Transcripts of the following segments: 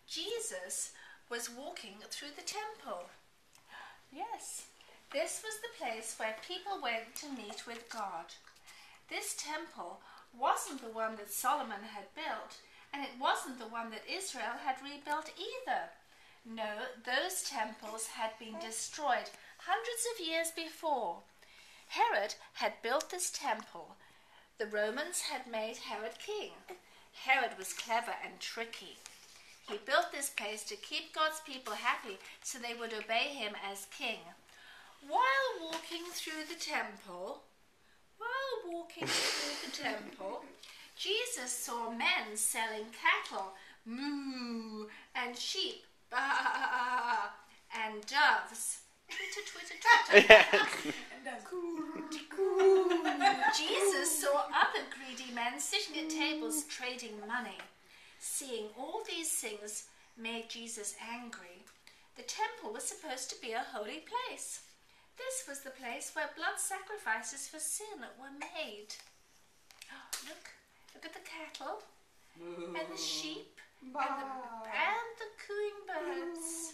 Jesus was walking through the temple. Yes, this was the place where people went to meet with God. This temple wasn't the one that Solomon had built, and it wasn't the one that Israel had rebuilt either. No, those temples had been destroyed hundreds of years before. Herod had built this temple. The Romans had made Herod king. Herod was clever and tricky. He built this place to keep God's people happy so they would obey him as king. While walking through the temple, Jesus saw men selling cattle, moo, and sheep, bah, and doves. Twitter. Jesus saw other greedy men sitting at tables trading money. Seeing all these things made Jesus angry. The temple was supposed to be a holy place. This was the place where blood sacrifices for sin were made. Oh, look at the cattle and the sheep and the cooing birds.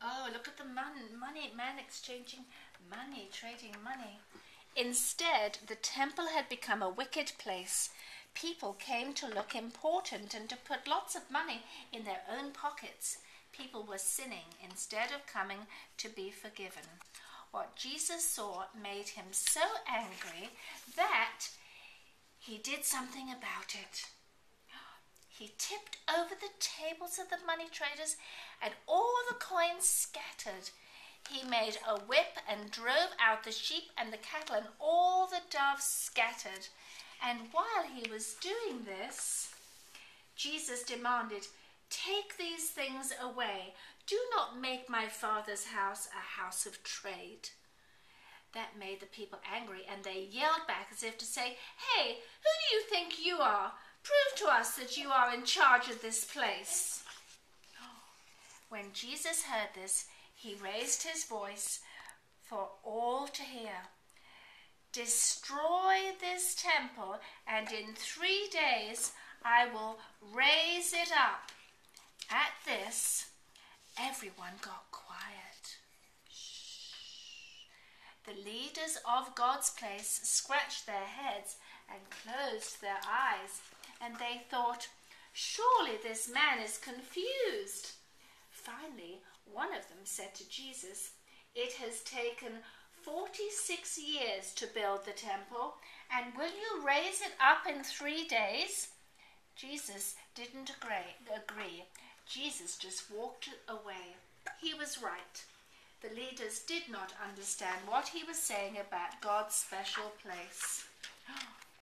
Oh, look at the man exchanging money, trading money. Instead, the temple had become a wicked place. People came to look important and to put lots of money in their own pockets. People were sinning instead of coming to be forgiven. What Jesus saw made him so angry that he did something about it. He tipped over the tables of the money traders and all the coins scattered. He made a whip and drove out the sheep and the cattle, and all the doves scattered. And while he was doing this, Jesus demanded, "Take these things away. Do not make my Father's house a house of trade." That made the people angry, and they yelled back as if to say, "Hey, who do you think you are? Prove to us that you are in charge of this place." When Jesus heard this, he raised his voice for all to hear. "Destroy this temple, and in 3 days I will raise it up." At this, everyone got quiet. Shh. The leaders of God's place scratched their heads and closed their eyes, and they thought, "Surely this man is confused." Finally, one of them said to Jesus, "It has taken 46 years to build the temple, and will you raise it up in 3 days? Jesus didn't agree. Jesus just walked away. He was right. The leaders did not understand what he was saying about God's special place.